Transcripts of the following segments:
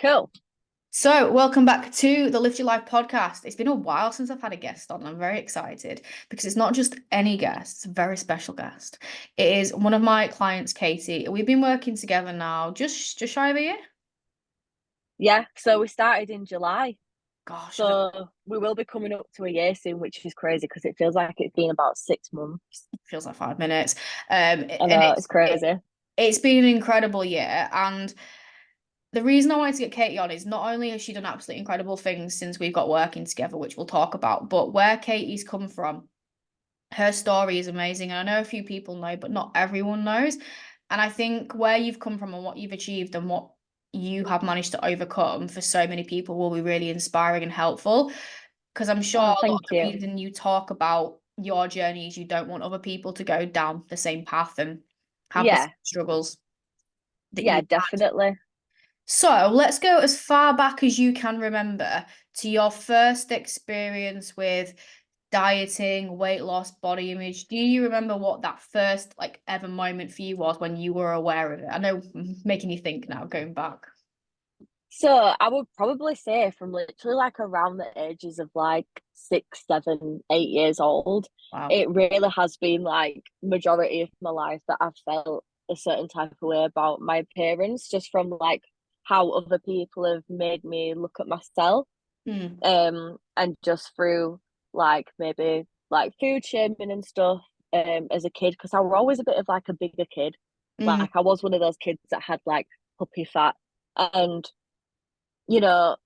Cool. So, welcome back to the Lift Your Life podcast. It's been a while since I've had a guest on. I'm very excited because it's not just any guest, it's a very special guest. It is one of my clients, Katie. We've been working together now just shy of a year. Yeah, so we started in July. Gosh, So we will be coming up to a year soon, which is crazy because it feels like it's been about 6 months. it feels like 5 minutes. I And know, it's crazy. it's been an incredible year. And the reason I wanted to get Katie on is not only has she done absolutely incredible things since we've got working together, which we'll talk about, but where Katie's come from. Her story is amazing, and I know a few people know, but not everyone knows. And I think where you've come from and what you've achieved and what you have managed to overcome for so many people will be really inspiring and helpful. Because I'm sure a Oh, lot thank of the you. reason you talk about your journeys, you don't want other people to go down the same path and have the same Yeah, struggles that yeah, you had. definitely. So let's go as far back as you can remember to your first experience with dieting, weight loss, body image. Do you remember what that first like ever moment for you was when you were aware of it? I know making you think now, going back. So I would probably say from literally like around the ages of like 6, 7, 8 years old, Wow. it really has been like majority of my life that I've felt a certain type of way about my appearance, just from like how other people have made me look at myself. Mm. And just through like maybe like food shaming and stuff as a kid, because I was always a bit of like a bigger kid. Mm. Like I was one of those kids that had like puppy fat. And you know,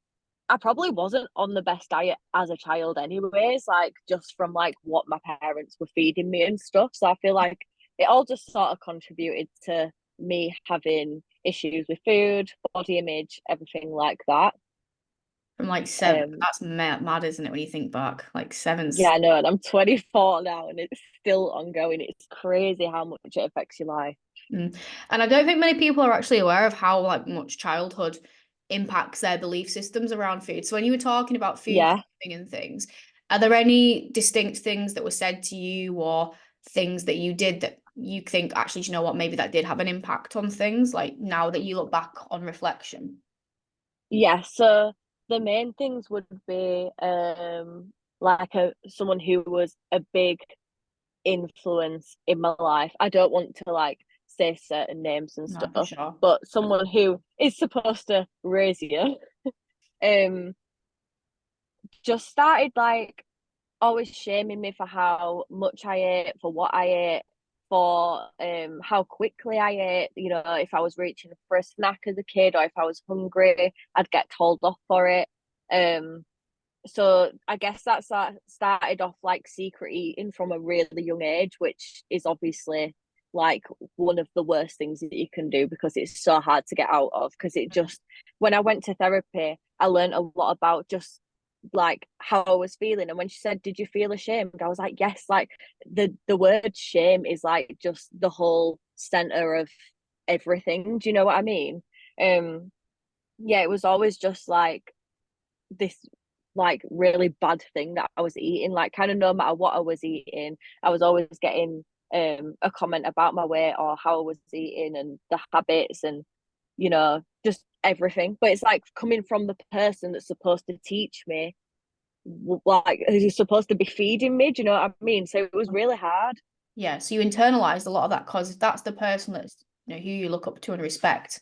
I probably wasn't on the best diet as a child anyways, like just from like what my parents were feeding me and stuff. So I feel like it all just sort of contributed to me having issues with food, body image, everything like that. From like seven. Um That's mad, isn't it, when you think back? Like seven's. yeah, I know, and I'm 24 now and it's still ongoing. It's crazy how much it affects your life. Mm. And I don't think many people are actually aware of how like much childhood impacts their belief systems around food. So when you were talking about food Yeah. and things, are there any distinct things that were said to you or things that you did that you think actually, do you know what, maybe that did have an impact on things like now that you look back on reflection? Yeah, so the main things would be like a someone who was a big influence in my life. I don't want to like say certain names and No, for stuff, sure. but someone who is supposed to raise you, um, just started like always shaming me for how much I ate, for what I ate, for how quickly I ate. You know, if I was reaching for a snack as a kid or if I was hungry, I'd get told off for it. Um, so I guess that started off like secret eating from a really young age, which is obviously like one of the worst things that you can do because it's so hard to get out of. Because it just, when I went to therapy, I learned a lot about just like how I was feeling. And when she said, "Did you feel ashamed?" I was like, "Yes." Like the word shame is like just the whole center of everything. Do you know what I mean? Um, yeah, it was always just like this like really bad thing that I was eating. Like kind of no matter what I was eating, I was always getting a comment about my weight or how I was eating and the habits and just everything. But it's like coming from the person that's supposed to teach me, like who's supposed to be feeding me. Do you know what I mean? So it was really hard. Yeah, so you internalized a lot of that because if that's the person that's who you look up to and respect,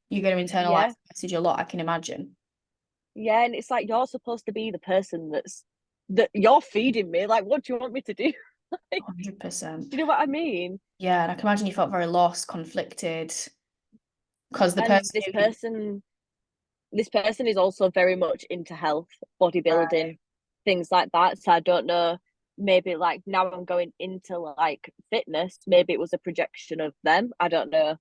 you're going to internalize Yeah. the message a lot, I can imagine. Yeah, and it's like you're supposed to be the person that you're feeding me. Like, what do you want me to do? Like, 100%. do you know what I mean? Yeah, and I can imagine you felt very lost, conflicted, because the And person who this person is also very much into health, bodybuilding, right, things like that. So I don't know, maybe like now I'm going into like fitness, maybe it was a projection of them. I don't know.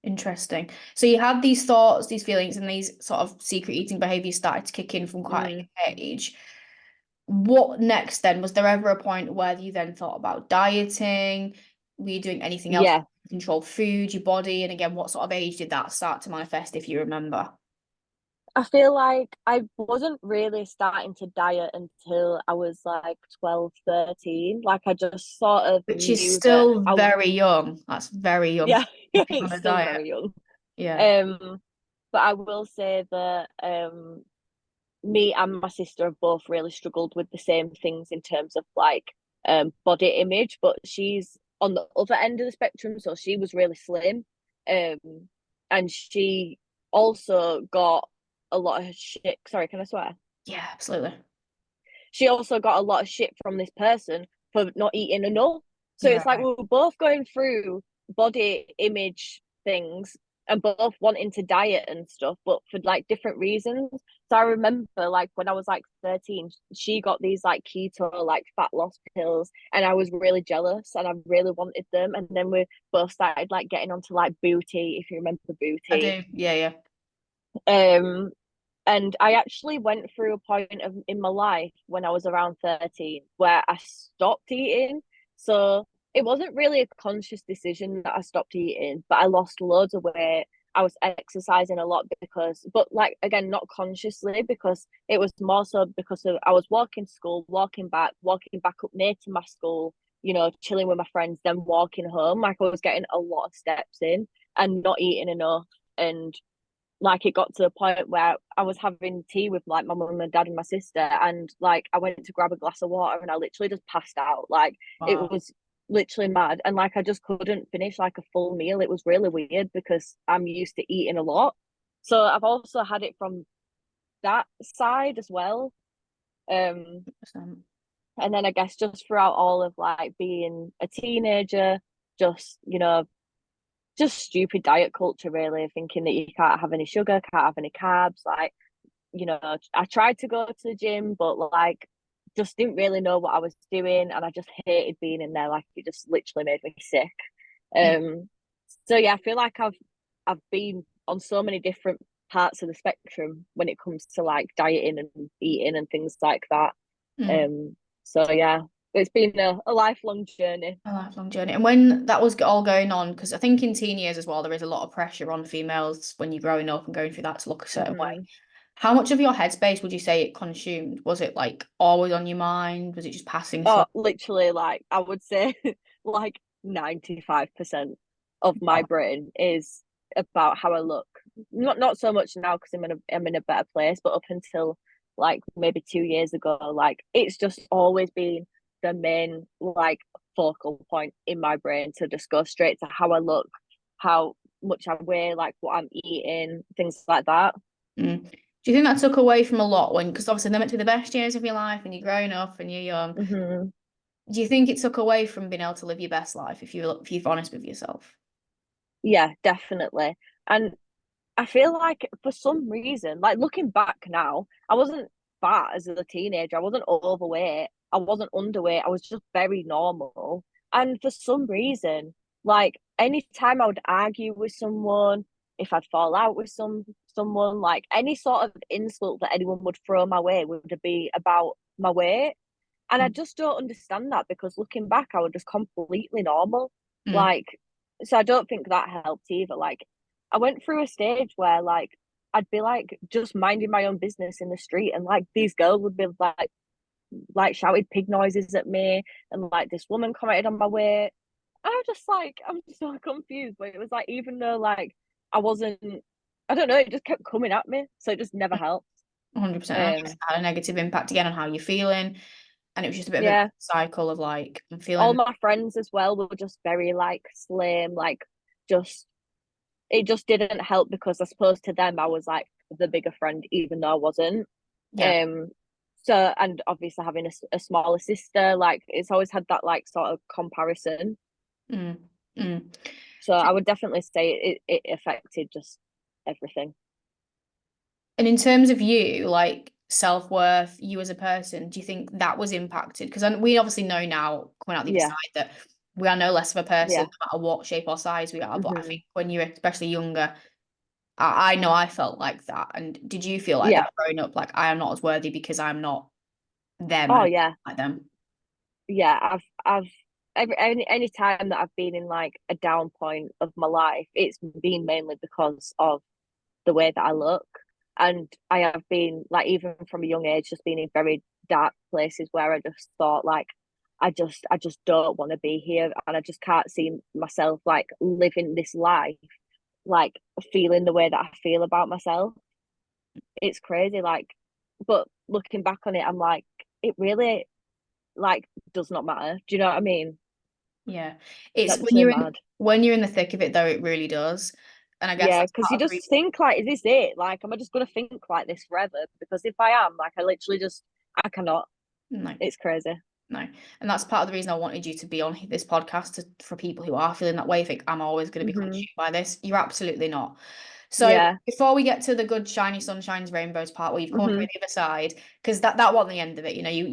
interesting. So you had these thoughts, these feelings, and these sort of secret eating behaviors started to kick in from quite a Mm, young age. What next then? Was there ever a point where you then thought about dieting? Were you doing anything else to yeah. control food, your body? And again, what sort of age did that start to manifest, if you remember? I feel like I wasn't really starting to diet until I was like 12, 13. Like I just sort of Which is knew that still very young. That's very young yeah, to be on it's a still diet. very young. Yeah. Um, But I will say that me and my sister have both really struggled with the same things in terms of like body image, but she's on the other end of the spectrum, so she was really slim. Um and she also got a lot of shit. Sorry, can I swear? Yeah, absolutely. She also got a lot of shit from this person for not eating enough. So Yeah. it's like we were both going through body image things and both wanting to diet and stuff, but for like different reasons. So I remember like when I was like 13, she got these like keto, like fat loss pills, and I was really jealous and I really wanted them. And then we both started like getting onto like booty, if you remember I booty. do. Yeah, yeah. Um, and I actually went through a point in my life when I was around 13 where I stopped eating. So it wasn't really a conscious decision that I stopped eating, but I lost loads of weight. I was exercising a lot because, but like again, not consciously, because it was more so because of I was walking to school, walking back up near to my school, chilling with my friends, then walking home. Like I was getting a lot of steps in and not eating enough. And like it got to the point where I was having tea with like my mum and dad and my sister, and like I went to grab a glass of water and I literally just passed out. Like it Wow. was literally mad, and like I just couldn't finish like a full meal. It was really weird because I'm used to eating a lot, so I've also had it from that side as well. Um, 100%. and then I guess just throughout all of like being a teenager, just just stupid diet culture, really, thinking that you can't have any sugar, can't have any carbs. Like, I tried to go to the gym, but like, just didn't really know what I was doing, and I just hated being in there. Like, it just literally made me sick. Yeah. Um, so yeah, I feel like I've been on so many different parts of the spectrum when it comes to like dieting and eating and things like that. Mm. Um, so yeah, it's been a lifelong journey. A lifelong journey. And when that was all going on, because I think in teen years as well, there is a lot of pressure on females when you're growing up and going through that to look a certain way. Mm-hmm. How much of your headspace would you say it consumed? Was it like always on your mind? Was it just passing Oh, thought? literally, like I would say, like 95% of my Oh, brain is about how I look. Not so much now because I'm in a better place, but up until like maybe 2 years ago, like it's just always been the main like focal point in my brain to just go straight to how I look, how much I weigh, like what I'm eating, things like that. mm. Do you think that took away from a lot when, because obviously they're meant to be the best years of your life and you're growing up and you're young. Hmm. Do you think it took away from being able to live your best life if you're honest with yourself? Yeah, definitely. And I feel like for some reason, like looking back now, I wasn't fat as a teenager. I wasn't overweight. I wasn't underweight. I was just very normal. And for some reason, like anytime I would argue with someone, if I'd fall out with someone, like any sort of insult that anyone would throw my way would be about my weight. And I Mm. just don't understand that because looking back, I was just completely normal. Mm. Like, so I don't think that helped either. Like, I went through a stage where, like, I'd be like just minding my own business in the street, and like these girls would be like shouted pig noises at me, and like this woman commented on my weight. I'm just like, I'm so confused. But it was like, even though like I wasn't, I don't know, it just kept coming at me, so it just never helped. 100%. I guess it Um, had a negative impact again on how you're feeling. And it was just a bit of a yeah, cycle of like, I'm all feeling, my friends as well were just very like slim, like just it just didn't help because I suppose to them I was like the bigger friend, even though I wasn't. yeah. Um, so and obviously having a smaller sister, like it's always had that like sort of comparison. Mm. Mm. So I would definitely say it affected just everything. And in terms of you, like self-worth, you as a person, do you think that was impacted? Because we obviously know now, coming out the other Yeah, side, that we are no less of a person, yeah. no matter what shape or size we are. But I Hmm. think when you're especially younger, I know I felt like that. And did you feel like Yeah. that growing up? Like I am not as worthy because I'm not them Oh and yeah. I'm like them. Yeah. I've any time that I've been in like a down point of my life, it's been mainly because of the way that I look. And I have been like even from a young age just been in very dark places where I just thought like I just don't want to be here, and I just can't see myself like living this life like feeling the way that I feel about myself. It's crazy. Like, but looking back on it, I'm like, it really like does not matter. Do you know what I mean? Yeah. It's That's so mad. when you're in the thick of it though, it really does. And I guess Yeah, that's because part you of the just reason. think like, is this it? Like, am I just gonna think like this forever? Because if I am, like, I literally just, I cannot. No. It's crazy. No. And that's part of the reason I wanted you to be on this podcast for people who are feeling that way, think I'm always going to be Hmm. consumed by this. You're absolutely not. So Yeah. before we get to the good, shiny sunshines, rainbows part where you've come through Hmm. the other side, because that wasn't the end of it. You know,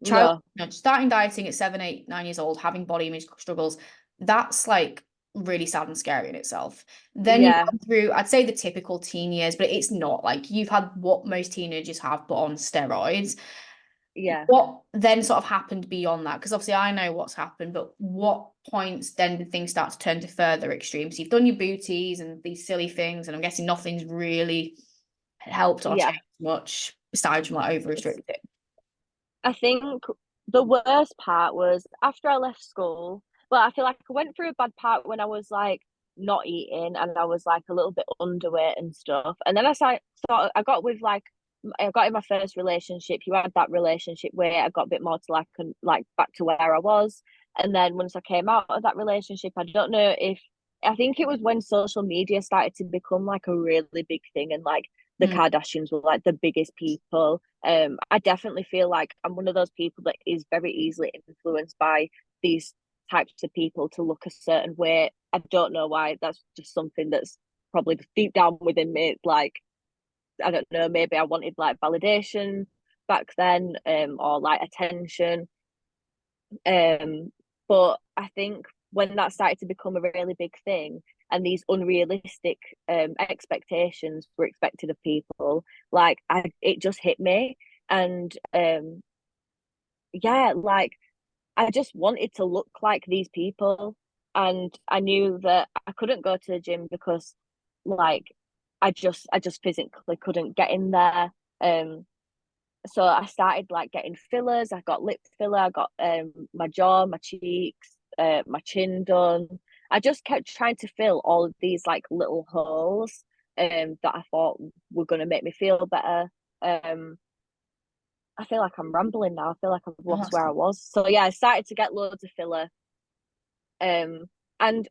child, No. starting dieting at 7, 8, 9 years old, having body image struggles, that's like really sad and scary in itself. Then you've Yeah. gone through, I'd say the typical teen years, but it's not like you've had what most teenagers have, but on steroids. Yeah. What then sort of happened beyond that? Because obviously I know what's happened, but what points then did things start to turn to further extremes? You've done your booties and these silly things, and I'm guessing nothing's really helped or Yeah. changed much aside from like over restricted. I think the worst part was after I left school. Well, I feel like I went through a bad part when I was like not eating and I was like a little bit underweight and stuff. And then I got with like I got in my first relationship. You had that relationship where I got a bit more to like back to where I was. And then once I came out of that relationship, I don't know if I think it was when social media started to become like a really big thing and like the Mm, Kardashians were like the biggest people. I definitely feel like I'm one of those people that is very easily influenced by these types of people to look a certain way. I don't know why. That's just something that's probably deep down within me. It's like I don't know. Maybe I wanted like validation back then, or like attention. But I think when that started to become a really big thing and these unrealistic expectations were expected of people, like it just hit me. And yeah, like I just wanted to look like these people. And I knew that I couldn't go to the gym because like I just physically couldn't get in there. So I started like getting fillers. I got lip filler. I got my jaw, my cheeks, my chin done. I just kept trying to fill all of these like little holes that I thought were gonna make me feel better. Um, I feel like I'm rambling now. I feel like I've no, lost where I was. So yeah, I started to get loads of filler. Um, and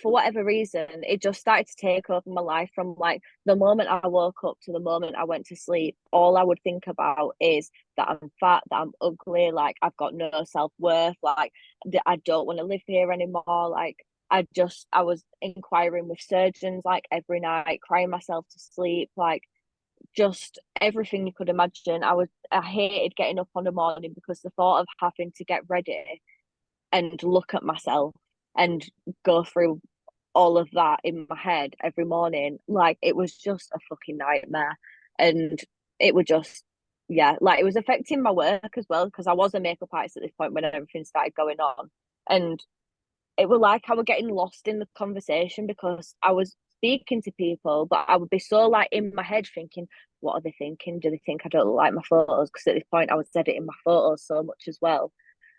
for whatever reason, it just started to take over my life from like the moment I woke up to the moment I went to sleep. All I would think about is that I'm fat, that I'm ugly, like I've got no self-worth, like that I don't want to live here anymore. Like I was inquiring with surgeons like every night, crying myself to sleep, like just everything you could imagine. I hated getting up on the morning because the thought of having to get ready and look at myself and go through all of that in my head every morning, like it was just a fucking nightmare. And it would just, yeah, like it was affecting my work as well because I was a makeup artist at this point when everything started going on. And it was like I was getting lost in the conversation because I was speaking to people, but I would be so like in my head thinking, what are they thinking? Do they think I don't look like my photos? Because at this point I was editing my photos so much as well,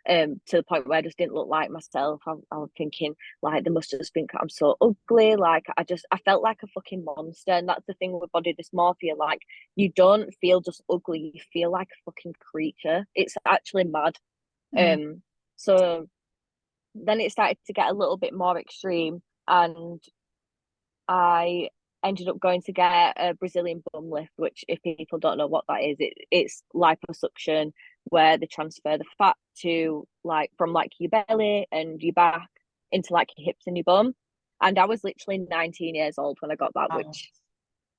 to the point where I just didn't look like myself. I was thinking like they must just think I'm so ugly. Like I felt like a fucking monster, and that's the thing with body dysmorphia. Like you don't feel just ugly, you feel like a fucking creature. It's actually mad. mm, So then it started to get a little bit more extreme, and I ended up going to get a Brazilian bum lift, which, if people don't know what that is, it's liposuction where they transfer the fat to like from like your belly and your back into like your hips and your bum. And I was literally 19 years old when I got that, wow. which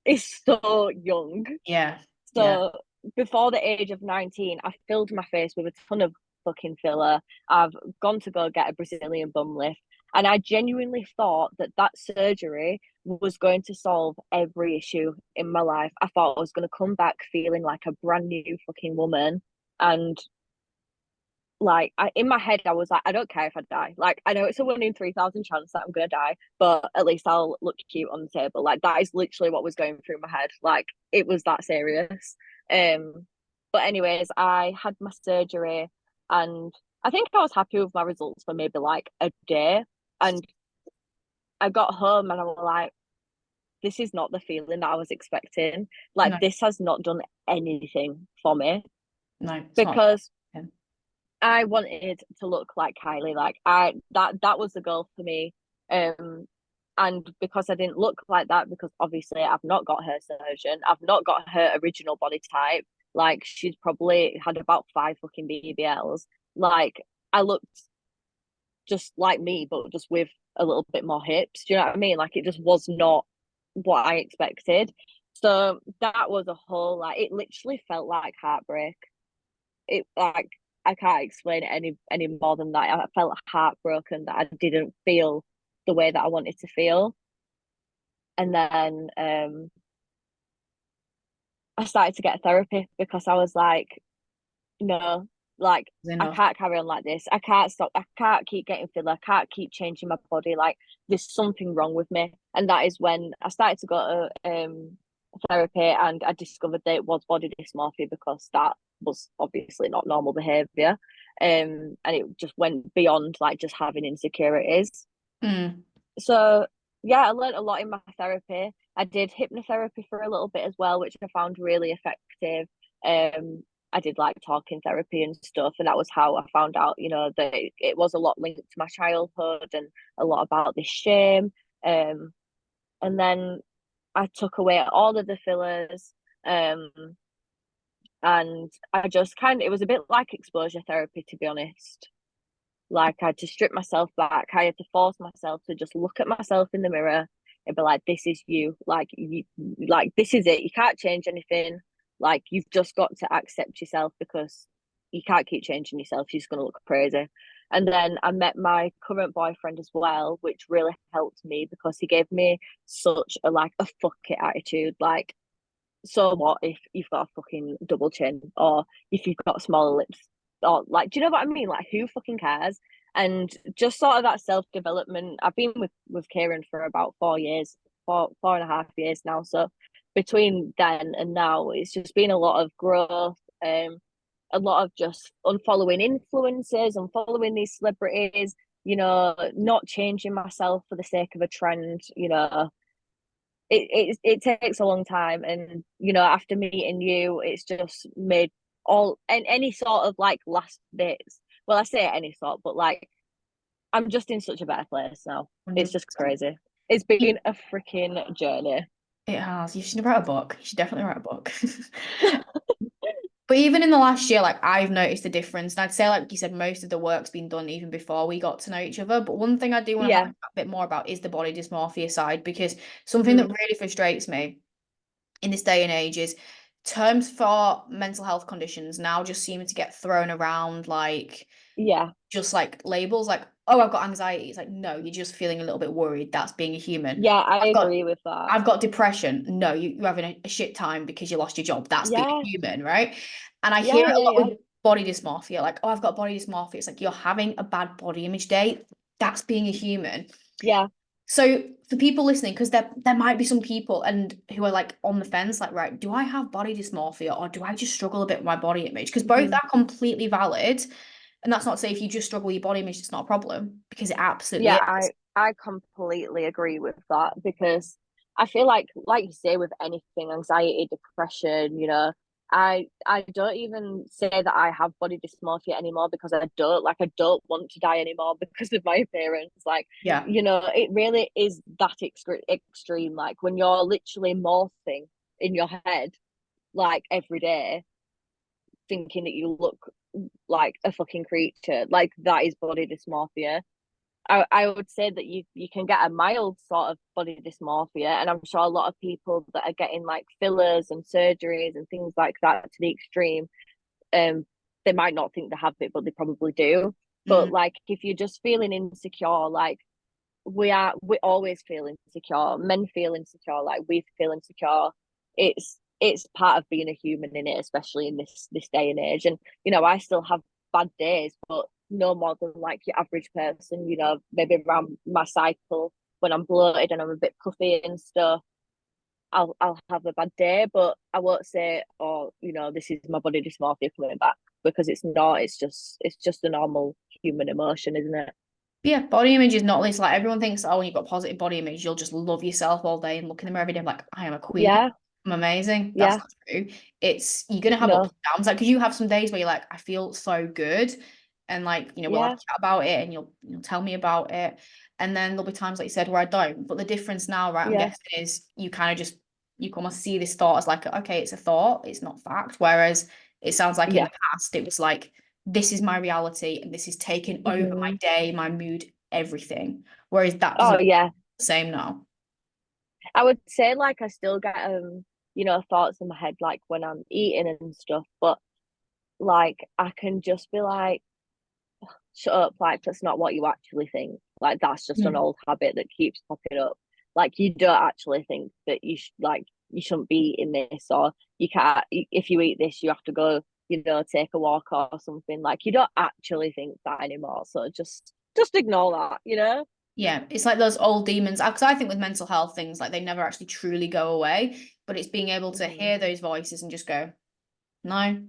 is so young. Yeah, yeah. So before the age of 19, I filled my face with a ton of fucking filler. I've gone to go get a Brazilian bum lift. And I genuinely thought that that surgery was going to solve every issue in my life. I thought I was going to come back feeling like a brand new fucking woman. And like in my head, I was like, I don't care if I die. Like I know it's a 1 in 3,000 chance that I'm gonna die, but at least I'll look cute on the table. Like that is literally what was going through my head. Like it was that serious. Um, but anyways, I had my surgery, and I think I was happy with my results for maybe like a day. And I got home and I was like, this is not the feeling that I was expecting. Like No, this has not done anything for me no, it's not. because Yeah. I wanted to look like Kylie. Like I that was the goal for me. And because I didn't look like that, because obviously I've not got her surgeon, I've not got her original body type. Like she's probably had about 5 fucking BBLs. Like I looked just like me, but just with a little bit more hips. Do you know what I mean? Like it just was not what I expected. So that was a whole like it literally felt like heartbreak. It like I can't explain it any more than that. I felt heartbroken that I didn't feel the way that I wanted to feel. And then I started to get therapy because I was like, no, like I Enough. can't carry on like this. I can't stop. I can't keep getting filler. I can't keep changing my body. Like there's something wrong with me. And that is when I started to go to therapy, and I discovered that it was body dysmorphia because that was obviously not normal behavior. And it just went beyond like just having insecurities. Mm. So yeah, I learned a lot in my therapy. I did hypnotherapy for a little bit as well, which I found really effective. Um, I did like talking therapy and stuff, and that was how I found out, that it was a lot linked to my childhood and a lot about this shame. Um, and then I took away all of the fillers. Um, and I just it was a bit like exposure therapy, to be honest. Like I had to strip myself back. I had to force myself to just look at myself in the mirror and be like, "This is you. Like this is it. You can't change anything. Like you've just got to accept yourself because you can't keep changing yourself. You're just gonna look crazy." And then I met my current boyfriend as well, which really helped me because he gave me such a fuck it attitude. Like, so what if you've got a fucking double chin or if you've got smaller lips or like, do you know what I mean? Like, who fucking cares? And just sort of that self development. I've been with Kieran for about 4 years, 4.5 years now. So between then and now, it's just been a lot of growth. A lot of just unfollowing influencers, unfollowing these celebrities. Not changing myself for the sake of a trend. It takes a long time, and after meeting you, it's just made all and any sort of like last bits, well, I say any sort, but like I'm just in such a better place now. It's just 100%. crazy. It's been a freaking journey. It has. You should write a book. You should definitely write a book. But even in the last year, like I've noticed a difference. And I'd say, like you said, most of the work's been done even before we got to know each other. But one thing I do want to Yeah. find out a bit more about is the body dysmorphia side, because something that Mm. really frustrates me in this day and age is terms for mental health conditions now just seem to get thrown around like Yeah. just like labels like, oh, I've got anxiety. It's like, no, you're just feeling a little bit worried. That's being a human. Yeah, I I've got agree with that. I've got depression. No, you're having a shit time because you lost your job. That's being Yeah. human, right? And I hear Yeah. it a Yeah. lot Yeah. with body dysmorphia, like, oh, I've got body dysmorphia. It's like you're having a bad body image day. That's being a human. Yeah. So for people listening, because there might be some people and who are like on the fence, like, right, do I have body dysmorphia or do I just struggle a bit with my body image? Because both Mhm. are completely valid. And that's not to say if you just struggle with your body image, it's not a problem, because it absolutely Yeah, is. I completely agree with that because I feel like you say with anything, anxiety, depression, I don't even say that I have body dysmorphia anymore because I don't want to die anymore because of my appearance. Like, Yeah. it really is that extreme. Like when you're literally morphing in your head like every day, thinking that you look like a fucking creature. Like that is body dysmorphia. I would say that you can get a mild sort of body dysmorphia, and I'm sure a lot of people that are getting like fillers and surgeries and things like that to the extreme, um, they might not think they have it, but they probably do. But Mm, like if you're just feeling insecure, like we always feel insecure. Men feel insecure, like we feel insecure. It's part of being a human in it, especially in this day and age. And I still have bad days, but no more than like your average person. Maybe around my cycle when I'm bloated and I'm a bit puffy and stuff. I'll have a bad day, but I won't say, oh, this is my body dysmorphia coming back because it's not. It's just a normal human emotion, isn't it? Yeah, body image is not least like everyone thinks, oh, when you've got positive body image, you'll just love yourself all day and look in the mirror every day like, I am a queen. Yeah, I'm amazing. That's yeah, not true. It's you're gonna have ups no, and downs. Like, because you have some days where you're like, I feel so good. And like, we'll have yeah, a chat about it and you'll tell me about it. And then there'll be times, like you said, where I don't. But the difference now, right, I'm yeah, guessing is you kind of just you can almost see this thought as like, okay, it's a thought, it's not fact. Whereas it sounds like in yeah. the past, it was like, this is my reality and this is taking over my Hmm. day, my mood, everything. Whereas that Oh doesn't yeah. the same now. I would say like I still get thoughts in my head like when I'm eating and stuff, but like I can just be like, shut up, like that's not what you actually think. Like that's just an Mm. old habit that keeps popping up. Like you don't actually think that you shouldn't be eating this, or you can't if you eat this you have to go, take a walk or something. Like you don't actually think that anymore. So just ignore that. Yeah, it's like those old demons. Because I think with mental health things, like they never actually truly go away, but it's being able to Hmm. hear those voices and just go, no,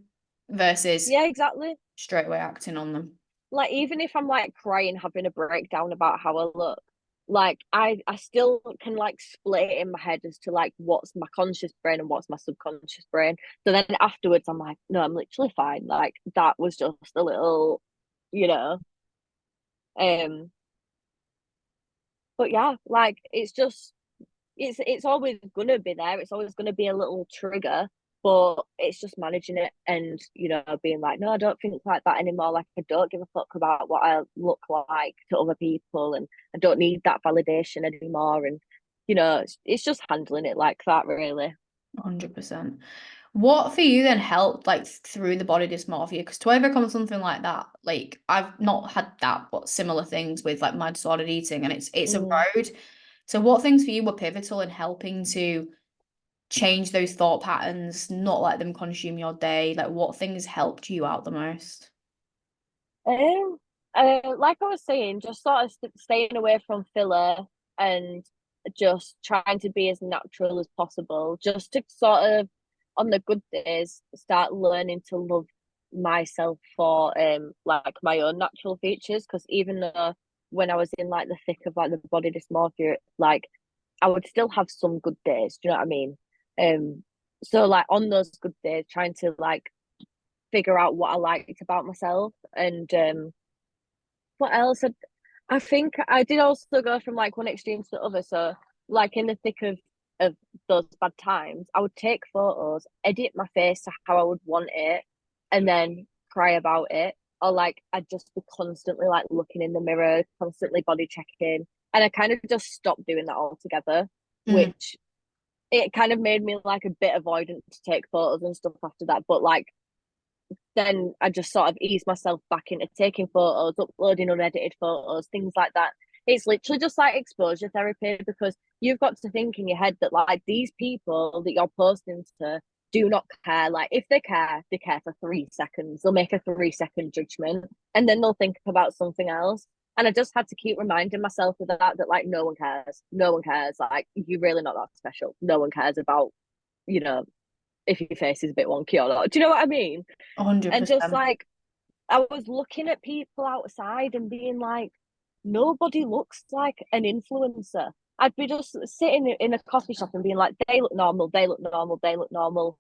versus Yeah, exactly. straight away acting on them. Like even if I'm like crying, having a breakdown about how I look, like I still can like split it in my head as to like what's my conscious brain and what's my subconscious brain. So then afterwards I'm like, no, I'm literally fine. Like that was just a little, you know. Um but yeah, like it's always gonna be there. It's always gonna be a little trigger, but it's just managing it and being like, no, I don't think like that anymore. Like I don't give a fuck about what I look like to other people, and I don't need that validation anymore. And it's just handling it like that, really. 100%. What for you then helped like through the body dysmorphia? Because to overcome something like that, like I've not had that, but similar things with like my disordered eating, and it's a Mm. road. So what things for you were pivotal in helping to change those thought patterns, not let them consume your day? Like what things helped you out the most? Um, like I was saying, just sort of staying away from filler and just trying to be as natural as possible, just to sort of, on the good days, start learning to love myself for like my own natural features. Because even though when I was in like the thick of like the body dysmorphia, like I would still have some good days. Do you know what I mean? So like on those good days, trying to like figure out what I liked about myself and what else? I think I did also go from like one extreme to the other. So like in the thick of those bad times, I would take photos, edit my face to how I would want it, and then cry about it. Or like I'd just be constantly like looking in the mirror, constantly body checking. And I kind of just stopped doing that altogether, Mm, which it kind of made me like a bit avoidant to take photos and stuff after that. But like then I just sort of ease myself back into taking photos, uploading unedited photos, things like that. It's literally just like exposure therapy because you've got to think in your head that like these people that you're posting to do not care. Like if they care for 3 seconds. They'll make a 3 second judgment and then they'll think about something else. And I just had to keep reminding myself of that like no one cares. No one cares. Like you're really not that special. No one cares about, you know, if your face is a bit wonky or not. Do you know what I mean? And just 100%. like I was looking at people outside and being like, nobody looks like an influencer. I'd be just sitting in a coffee shop and being like, they look normal, they look normal, they look normal.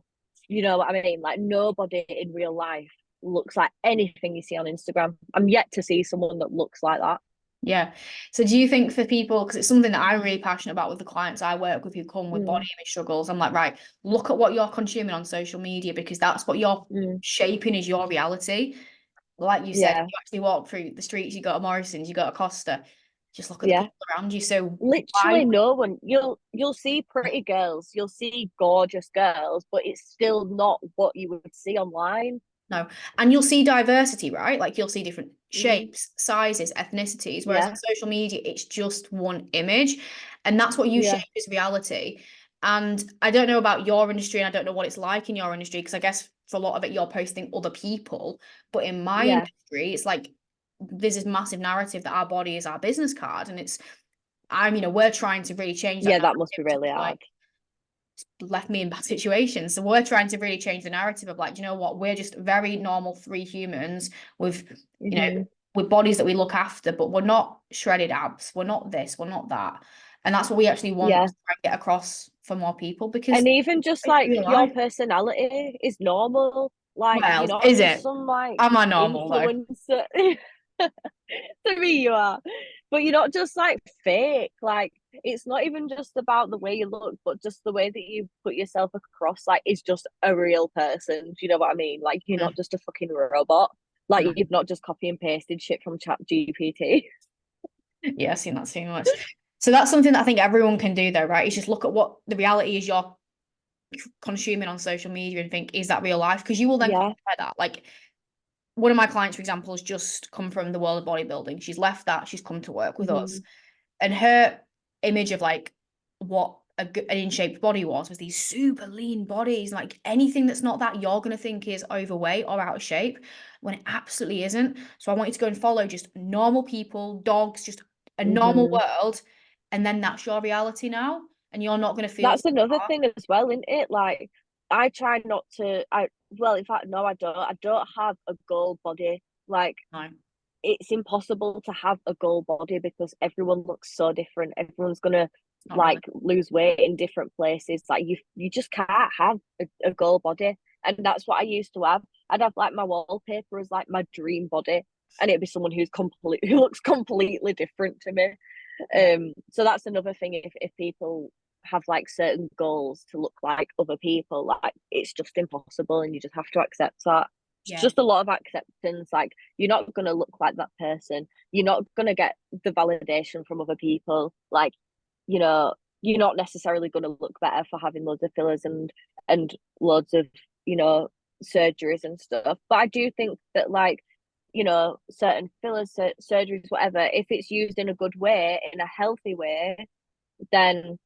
You know what I mean? Like nobody in real life looks like anything you see on Instagram. I'm yet to see someone that looks like that. Yeah. So do you think for people, because it's something that I'm really passionate about with the clients I work with who come with body Mm, image struggles, I'm like, right, look at what you're consuming on social media because that's what you're mm, shaping as your reality. Like you said, yeah, you actually walk through the streets, you go to Morrison's, you go to Costa, just look at the yeah. people around you. So why? Literally no one. You'll see pretty girls, you'll see gorgeous girls, but it's still not what you would see online. No. And you'll see diversity, right? Like you'll see different Mm, shapes, sizes, ethnicities, whereas on yeah, social media, it's just one image. And that's what you shape yeah, as reality. And I don't know about your industry, and I don't know what it's like in your industry, because I guess for a lot of it, you're posting other people. But in my yeah. industry, it's like there's this massive narrative that our body is our business card. And we're trying to really change that Yeah, that must be narrative to really be like, hard. left me in bad situations. So we're trying to really change the narrative of like, you know what, we're just very normal three humans with, you know, Hmm. with bodies that we look after, but we're not shredded abs. We're not this, we're not that. And that's what we actually want Yeah. to try and get across for more people because And even just it's like real your life. personality is normal. Like you're Well, not is just it? some like Am I normal though? influencer. To me, you are. But you're not just like fake. Like it's not even just about the way you look, but just the way that you put yourself across, like is just a real person. Do you know what I mean? Like you're Mm, not just a fucking robot. Like no. you've not just copy and pasted shit from Chat GPT. Yeah, I've seen that too much. So that's something that I think everyone can do though, right? Is just look at what the reality is you're consuming on social media and think, is that real life? Because you will then Yeah. compare that. Like one of my clients, for example, has just come from the world of bodybuilding. She's left that, she's come to work with us. Mm-hmm. And her image of like what an in-shaped body was these super lean bodies. Like anything that's not that, you're gonna think is overweight or out of shape when it absolutely isn't. So I want you to go and follow just normal people, dogs, just a normal Mm-hmm. world, and then that's your reality now. And you're not gonna feel That's so another hard. thing as well, isn't it? Like I try not to I well, in fact, no, I don't. I don't have a goal body. Like No, it's impossible to have a goal body because everyone looks so different. Everyone's gonna it's not like really. lose weight in different places. Like you just can't have a goal body. And that's what I used to have. I'd have like my wallpaper as like my dream body. And it'd be someone who looks completely different to me. Yeah. So that's another thing. If people have like certain goals to look like other people, like it's just impossible, and you just have to accept that. It's Yeah. just a lot of acceptance. Like you're not gonna look like that person. You're not gonna get the validation from other people. Like you know, you're not necessarily gonna look better for having loads of fillers and loads of you know surgeries and stuff. But I do think that like certain fillers, surgeries, whatever, if it's used in a good way, in a healthy way, then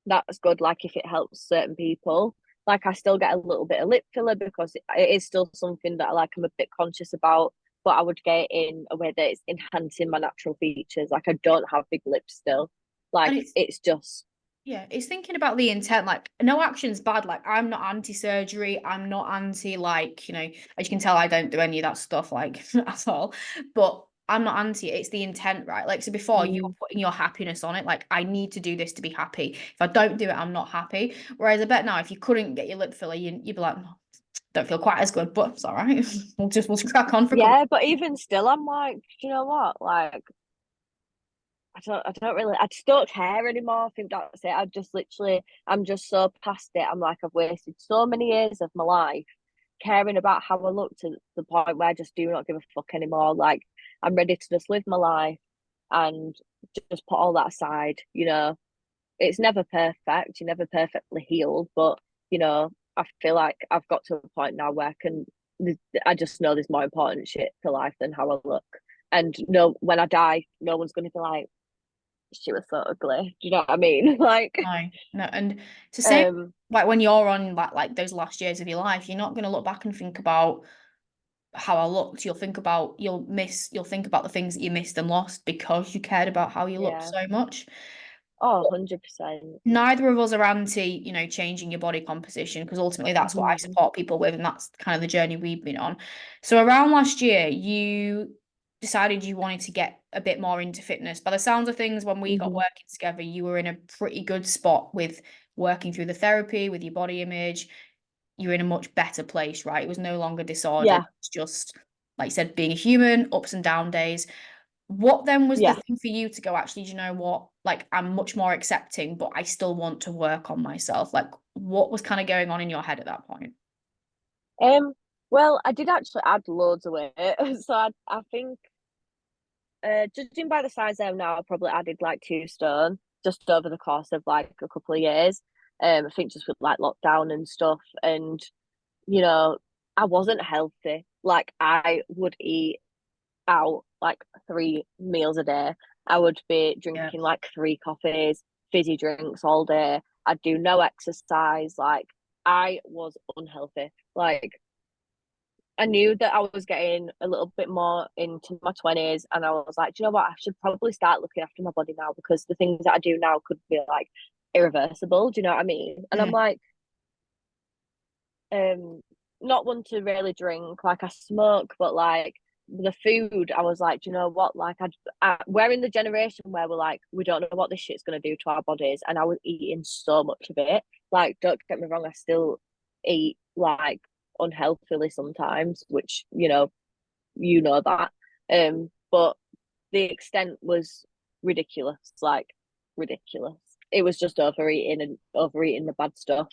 that's good. Like if it helps certain people, like I still get a little bit of lip filler because it is still something that I'm a bit conscious about. But I would get it in a way that it's enhancing my natural features. Like I don't have big lips still. And Like it's it's just Yeah, it's thinking about the intent. Like, no action's bad. Like, I'm not anti-surgery. I'm not anti, like, as you can tell, I don't do any of that stuff, like, at all. But I'm not anti it. It's the intent, right? Like, so before you were putting your happiness on it, like, I need to do this to be happy. If I don't do it, I'm not happy. Whereas I bet now, if you couldn't get your lip filler, you'd be like, "No, don't feel quite as good, but it's all right. We'll just crack on for a couple." yeah. But even still, I'm like, do you know what? Like I don't really, I just don't care anymore. I think that's it. I'm just so past it. I'm like, I've wasted so many years of my life caring about how I look to the point where I just do not give a fuck anymore. Like, I'm ready to just live my life and just put all that aside. It's never perfect. You're never perfectly healed, but I feel like I've got to a point now where I just know there's more important shit to life than how I look. And no, when I die, no one's going to be like, she was so ugly. Do you know what I mean? Like, No, no, and it's the same. um, Like when you're on like those last years of your life, you're not going to look back and think about how I looked. You'll think about the things that you missed and lost because you cared about how you looked yeah. so much. Oh, 100%. Neither of us are anti, changing your body composition because ultimately that's what I Mm-hmm. support people with, and that's kind of the journey we've been on. So around last year, you decided you wanted to get a bit more into fitness. By the sounds of things, when we got Mm-hmm. working together, you were in a pretty good spot with working through the therapy, with your body image. You're in a much better place, right? It was no longer disordered. Yeah. It's just, like you said, being a human, ups and down days. What then was the Yeah. thing for you to go, actually, do you know what? Like, I'm much more accepting, but I still want to work on myself. Like, what was kind of going on in your head at that point? Um, well, I did actually add loads of weight. So I think, judging by the size I am now, I probably added like 2 stone just over the course of like a couple of years. I think just with like lockdown and stuff. And, you know, I wasn't healthy. Like I would eat out like 3 meals a day. I would be Yeah. drinking like 3 coffees, fizzy drinks all day. I'd do no exercise. Like I was unhealthy. Like I knew that I was getting a little bit more into my 20s, and I was like, do you know what? I should probably start looking after my body now because the things that I do now could be like irreversible. Do you know what I mean? And I'm Mm, like, um, not one to really drink. Like I smoke, but like the food, I was like, do you know what? Like, we're in the generation where we're like, we don't know what this shit's gonna do to our bodies, and I was eating so much of it. Like, don't get me wrong, I still eat like unhealthily sometimes, which you know that. But the extent was ridiculous, like ridiculous. It was just overeating the bad stuff.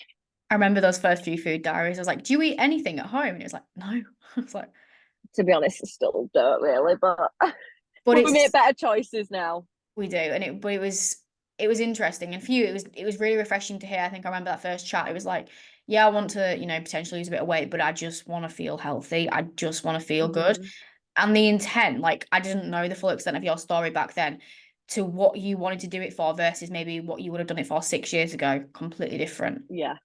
I remember those first few food diaries. I was like, do you eat anything at home? And it was like, no. I was like, To be honest, I still don't really, but but we make it's better choices now. we do. And it was interesting. And for you, it was really refreshing to hear. I think I remember that first chat. It was like, yeah, I want to, potentially lose a bit of weight, but I just want to feel healthy. I just want to feel good. Hmm. And the intent, like I didn't know the full extent of your story back then to what you wanted to do it for versus maybe what you would have done it for 6 years ago. Completely different. Yeah,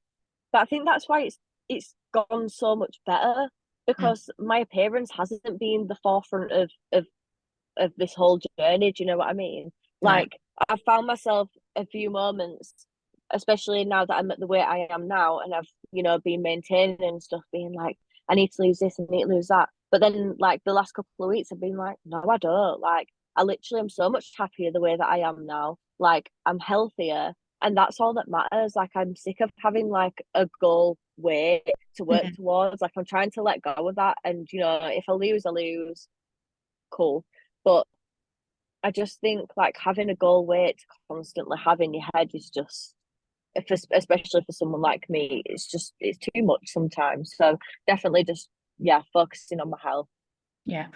but I think that's why it's gone so much better Mm, because my appearance hasn't been the forefront of this whole journey. Do you know what I mean? no. Like, I found myself a few moments, especially now that I'm at the weight I am now, and I've been maintaining and stuff, being like, I need to lose this, I need to lose that. But then, like the last couple of weeks, I've been like, no, I don't. Like, I literally am so much happier the way that I am now. Like, I'm healthier, and that's all that matters. Like, I'm sick of having like a goal weight to work Mhm. towards. Like, I'm trying to let go of that, and if I lose, I lose. Cool. But I just think like having a goal weight to constantly have in your head is just, especially for someone like me, it's too much sometimes. So definitely just, yeah, focusing on my health. Yeah.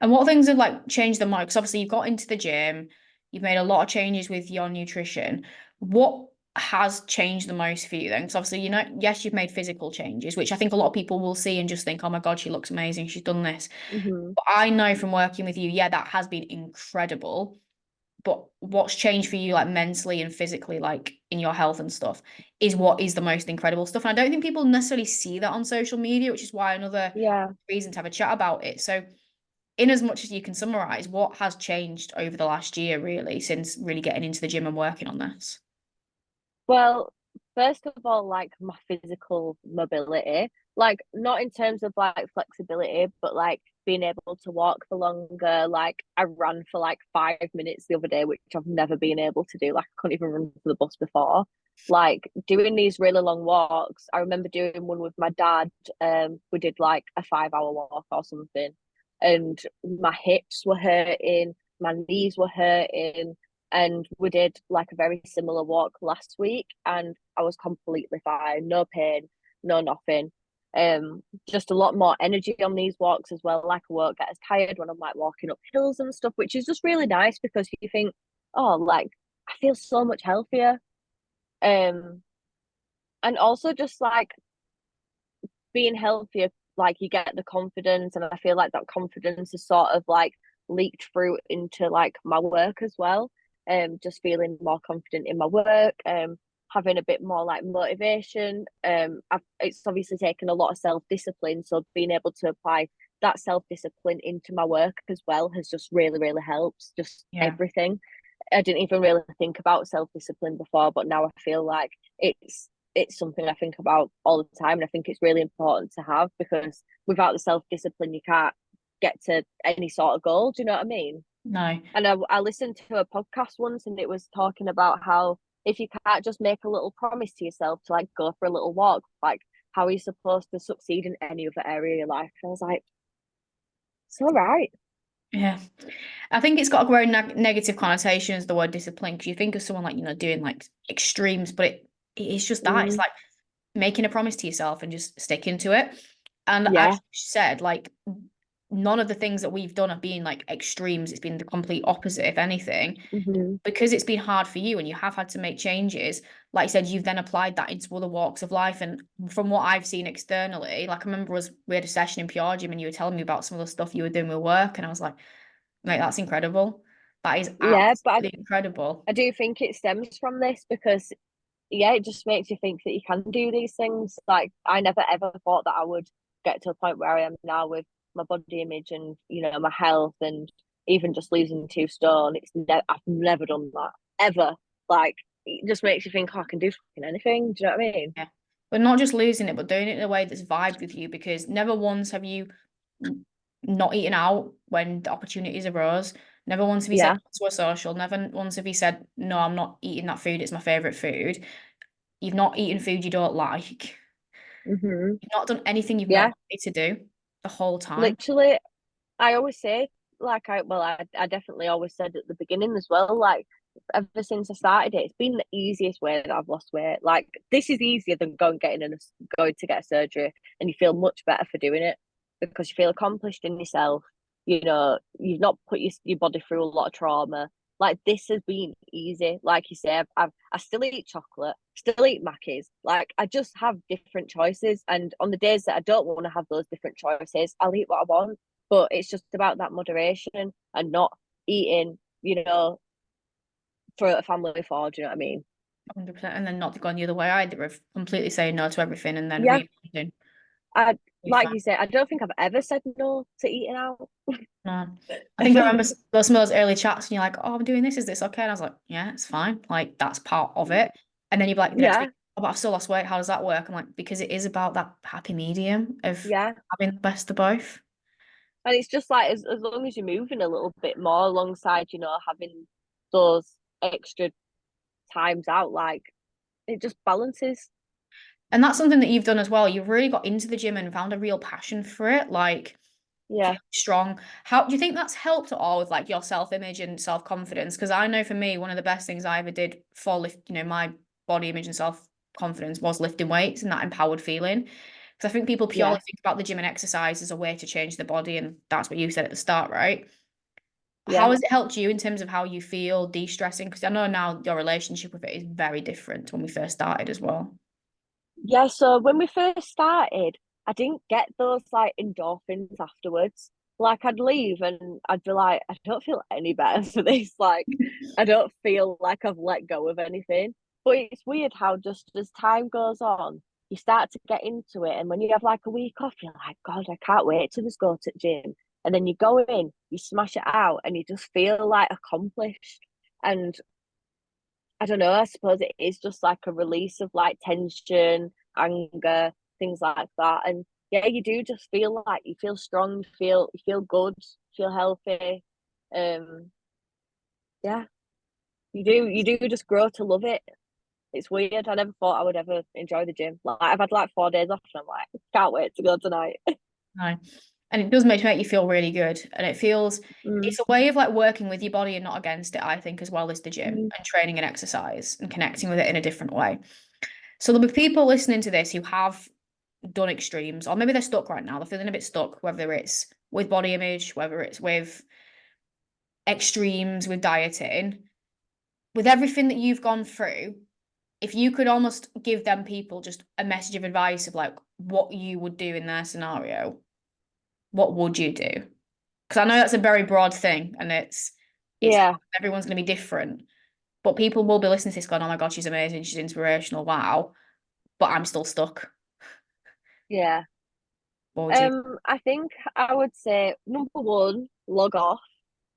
And what things have like changed the most? Because obviously you've got into the gym, you've made a lot of changes with your nutrition. What has changed the most for you then? Because obviously, yes, you've made physical changes, which I think a lot of people will see and just think, oh my God, she looks amazing. She's done this. Hmm. But I know from working with you, yeah, that has been incredible. But what's changed for you, like mentally and physically, like in your health and stuff, is what is the most incredible stuff. And I don't think people necessarily see that on social media, which is why another Yeah. reason to have a chat about it. So, in as much as you can summarize, what has changed over the last year, really, since really getting into the gym and working on this? Well, first of all, like my physical mobility, like not in terms of like flexibility, but like being able to walk for longer. Like, I ran for like 5 minutes the other day, which I've never been able to do. Like, I couldn't even run for the bus before. Like, doing these really long walks. I remember doing one with my dad. We did like a 5 hour walk or something, and my hips were hurting, my knees were hurting, and we did like a very similar walk last week, and I was completely fine, no pain, no nothing. Just a lot more energy on these walks as well. Like, I won't get as tired when I'm like walking up hills and stuff, which is just really nice because you think, oh, like, I feel so much healthier. um and also just like being healthier, like you get the confidence, and I feel like that confidence is sort of like leaked through into like my work as well. Just feeling more confident in my work, having a bit more like motivation. It's obviously taken a lot of self-discipline, so being able to apply that self-discipline into my work as well has just really, really helps. Just Yeah. everything. I didn't even really think about self-discipline before, but now I feel like it's something I think about all the time, and I think it's really important to have because without the self-discipline, you can't get to any sort of goal. Do you know what I mean? No. And I listened to a podcast once, and it was talking about how if you can't just make a little promise to yourself to like go for a little walk, like how are you supposed to succeed in any other area of your life? And I was like, it's all right. Yeah. I think it's got a very negative connotation as the word discipline because you think of someone like, doing like extremes, but it's just that. It's Mm, like making a promise to yourself and just sticking to it. And as yeah. you said, like none of the things that we've done have been like extremes. It's been the complete opposite, if anything, Hmm. because it's been hard for you and you have had to make changes. Like I said, you've then applied that into other walks of life. And from what I've seen externally, like I remember we had a session in Pure Gym and you were telling me about some of the stuff you were doing with work, and I was like, that's incredible. That is Yeah, but absolutely incredible. I do think it stems from this because yeah, it just makes you think that you can do these things. Like, I never ever thought that I would get to a point where I am now with my body image and my health, and even just losing 2 stone. I've never done that ever. Like, it just makes you think, oh, I can do fucking anything. Do you know what I mean? Yeah. But not just losing it, but doing it in a way that's vibed with you because never once have you not eating out when the opportunities arose. Never once have you said Yeah. no to a social. Never once have you said, no, I'm not eating that food. It's my favorite food. You've not eaten food you don't like. Hmm. You've not done anything you've not Yeah. wanted to do the whole time. Literally, I always say, like, I definitely always said at the beginning as well, like, ever since I started it, it's been the easiest way that I've lost weight. Like, this is easier than going to get a surgery, and you feel much better for doing it because you feel accomplished in yourself. You know, you've not put your body through a lot of trauma. Like, this has been easy. Like you say, I still eat chocolate, still eat Mackies. Like, I just have different choices, and on the days that I don't want to have those different choices, I'll eat what I want, but it's just about that moderation and not eating, for a family of four. Do you know what I mean? 100%. And then not going the other way either of completely saying no to everything and then Yeah, reading. I like you say, I don't think I've ever said no to eating out. No. I think I remember some of those early chats and you're like, oh, I'm doing this. Is this okay? And I was like, yeah, it's fine. Like, that's part of it. And then you'd be like, the next Yeah, week, oh, but I've still lost weight. How does that work? I'm like, because it is about that happy medium of yeah. having the best of both. And it's just like as long as you're moving a little bit more alongside, having those extra times out, like it just balances. And that's something that you've done as well. You've really got into the gym and found a real passion for it, like Yeah, feeling strong. How do you think that's helped at all with like your self-image and self-confidence? Because I know for me, one of the best things I ever did for my body image and self-confidence was lifting weights and that empowered feeling. Because I think people purely yeah. think about the gym and exercise as a way to change the body, and that's what you said at the start, right? How Yeah. has it helped you in terms of how you feel de-stressing? Because I know now your relationship with it is very different to when we first started as well. Yeah, so when we first started, I didn't get those like endorphins afterwards. Like I'd leave and I'd be like, I don't feel any better for this. Like I don't feel like I've let go of anything. But it's weird how just as time goes on, you start to get into it. And when you have like a week off, you're like, God, I can't wait to just go to the gym. And then you go in, you smash it out, and you just feel like accomplished. And I don't know, I suppose it is just like a release of like tension, anger, things like that. And yeah, you do just feel like you feel strong, you feel good, feel healthy. Um yeah, you do just grow to love it. It's weird. I never thought I would ever enjoy the gym. Like I've had like 4 days off and I'm like, can't wait to go tonight. No. And it does make you feel really good. And Mm, it's a way of like working with your body and not against it, I think, as well as the gym mm, and training and exercise and connecting with it in a different way. So there'll be people listening to this who have done extremes, or maybe they're stuck right now. They're feeling a bit stuck, whether it's with body image, whether it's with extremes, with dieting. With everything that you've gone through, if you could almost give them people just a message of advice of like what you would do in their scenario, what would you do? Because I know that's a very broad thing and it's yeah, everyone's going to be different, but people will be listening to this going, oh my God, she's amazing, she's inspirational, wow, but I'm still stuck. yeah. What would you? I think I would say number one, log off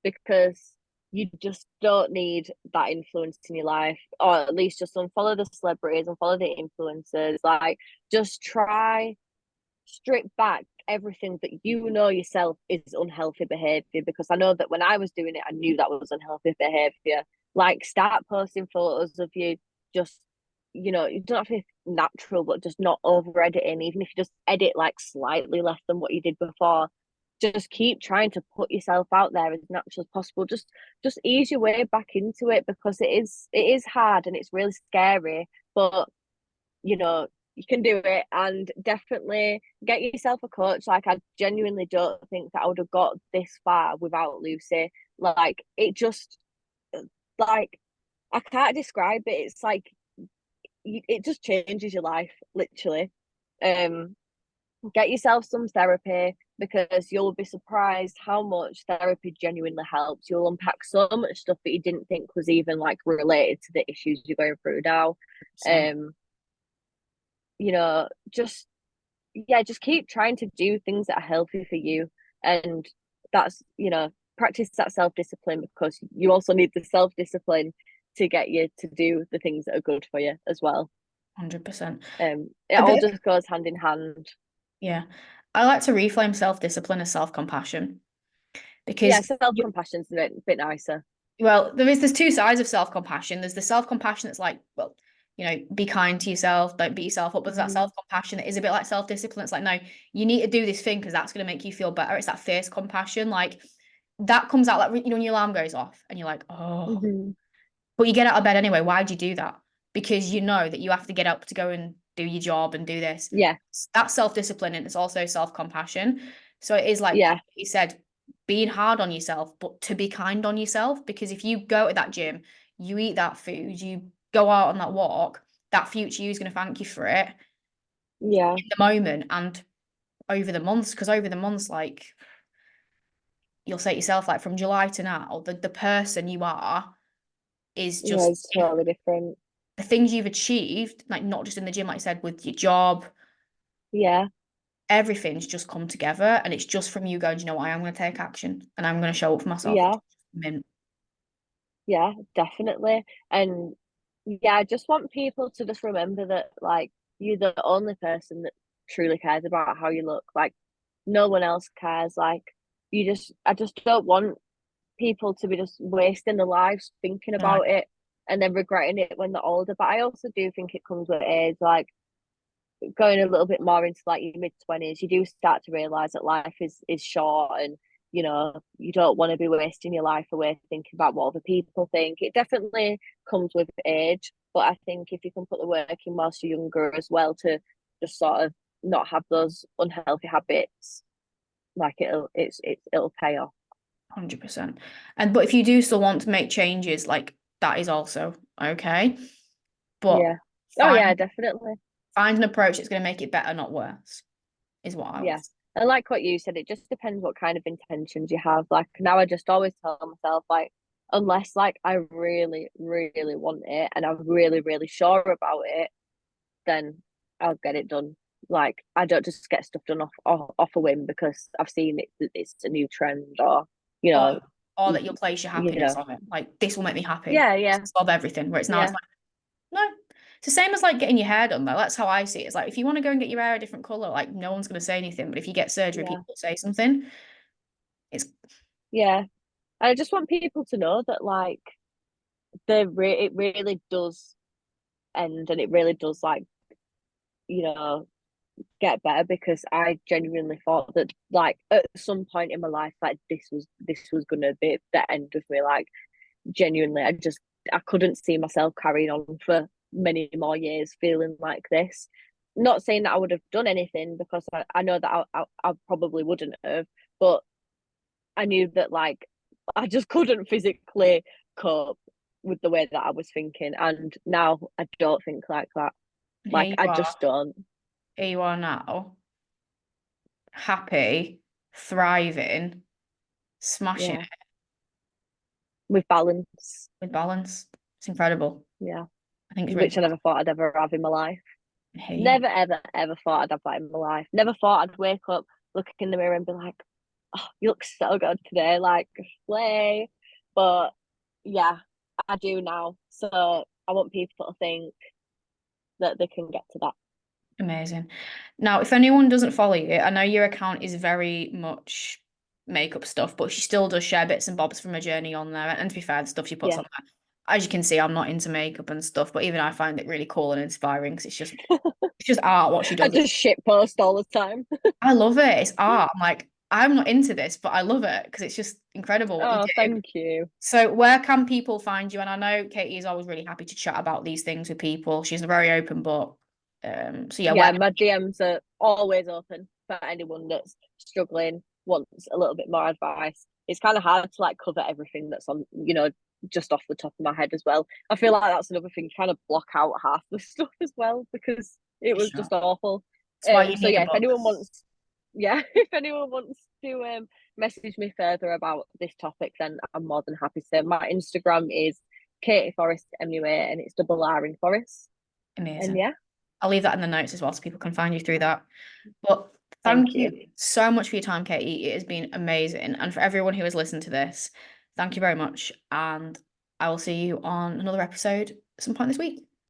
because you just don't need that influence in your life, or at least just unfollow the celebrities, unfollow the influencers. Like, just try strip back everything that you know yourself is unhealthy behavior. Because I know that when I was doing it, I knew that was unhealthy behavior. Like, start posting photos of you just you don't have to be natural, but just not over editing. Even if you just edit like slightly less than what you did before, just keep trying to put yourself out there as natural as possible. Just ease your way back into it because it is hard and it's really scary, but you know you can do it. And definitely get yourself a coach. Like, I genuinely don't think that I would have got this far without Lucy. Like, it just, like, I can't describe it. It's like it just changes your life, literally. um get yourself some therapy because you'll be surprised how much therapy genuinely helps. You'll unpack so much stuff that you didn't think was even like related to the issues you're going through now. um just, yeah, just keep trying to do things that are healthy for you. And that's, practice that self-discipline because you also need the self-discipline to get you to do the things that are good for you as well. 100%. It A all bit just goes hand in hand. Yeah. I like to reframe self-discipline as self-compassion Yeah, because self-compassion's a bit nicer. well, there's two sides of self-compassion. There's the self-compassion that's like, well, be kind to yourself, don't beat yourself up. But there's that Hmm. self-compassion that is a bit like self-discipline. It's like, no, you need to do this thing because that's going to make you feel better. It's that fierce compassion. Like that comes out like, when your alarm goes off and you're like, oh, Hmm. but you get out of bed anyway. Why'd you do that? Because you know that you have to get up to go and do your job and do this. Yeah, That's self-discipline and it's also self-compassion. So it is like yeah, you said, being hard on yourself, but to be kind on yourself. Because if you go to that gym, you eat that food, you go out on that walk, that future you is going to thank you for it yeah, in the moment and over the months. Because over the months, like you'll say to yourself, like from July to now, the person you are is yeah. just It's totally different. the things you've achieved, like not just in the gym, like I said, with your job, Yeah, everything's just come together. And it's just from you going, you know what, I am going to take action and I'm going to show up for myself, which yeah, is mint. yeah, definitely. And yeah, I just want people to just remember that like you're the only person that truly cares about how you look. Like no one else cares. Like I just don't want people to be just wasting their lives thinking No, about it and then regretting it when they're older. But I also do think it comes with age. Like going a little bit more into like your mid 20s, you do start to realize that life is short, and you don't want to be wasting your life away thinking about what other people think. It definitely comes with age, but I think if you can put the work in whilst you're younger as well to just sort of not have those unhealthy habits, like it'll pay off. 100%. And but if you do still want to make changes, like that is also okay. But Yeah. Oh yeah, find definitely. find an approach that's going to make it better, not worse, is what I would Yeah. say. And like what you said, it just depends what kind of intentions you have. Like now I just always tell myself like unless like I really, really want it and I'm really, really sure about it, then I'll get it done. Like I don't just get stuff done off a whim because I've seen it's a new trend, or you Or know, or you, that you'll place your you happiness know. on it. Like this will make me happy. Yeah, yeah, Solve everything. Where it's now it's yeah, like, no. It's the same as like getting your hair done, though. That's how I see it. It's like if you want to go and get your hair a different color, like no one's going to say anything. But if you get surgery, yeah, people will say something. It's yeah. I just want people to know that like it really does end, and it really does like you know get better, because I genuinely thought that like at some point in my life like this was gonna be the end of me. Like genuinely, I couldn't see myself carrying on for many more years feeling like this. Not saying that I would have done anything, because I know that I probably wouldn't have, but I knew that like I just couldn't physically cope with the way that I was thinking, and now I don't think like that. here Like you I are. just don't. Here you are now, happy, thriving, smashing Yeah, it with balance. with balance. It's incredible. Yeah, I think it's really which I never positive. thought I'd ever have in my life. Here you are. Never, ever, ever thought I'd have that in my life. Never thought I'd wake up, look in the mirror, and be like, "Oh, you look so good today." Like, slay. But yeah, I do now. So I want people to think that they can get to that. Amazing. Now, if anyone doesn't follow you, I know your account is very much makeup stuff, but she still does share bits and bobs from her journey on there. And to be fair, the stuff she puts Yeah. on there, as you can see, I'm not into makeup and stuff, but even I find it really cool and inspiring because it's just art what she I does. just shit post all the time. I love it. It's art. I'm like, I'm not into this, but I love it because it's just incredible what you Oh, do. thank you. So where can people find you? And I know Katie is always really happy to chat about these things with people. She's a very open book. So yeah, where Yeah, my DMs are always open for anyone that's struggling, wants a little bit more advice. It's kind of hard to like cover everything that's on, just off the top of my head as well. I feel like that's another thing, trying to block out half the stuff as well, because it was sure. just awful. That's why you So need a yeah, if book. anyone wants, yeah, if anyone wants to message me further about this topic, then I'm more than happy to. My Instagram is Katie Forrest MUA, and it's double R in Forest. And Amazing. yeah, I'll leave that in the notes as well so people can find you through that. But thank thank you. you so much for your time, Katie. It has been amazing. And for everyone who has listened to this, thank you very much. And I will see you on another episode at some point this week.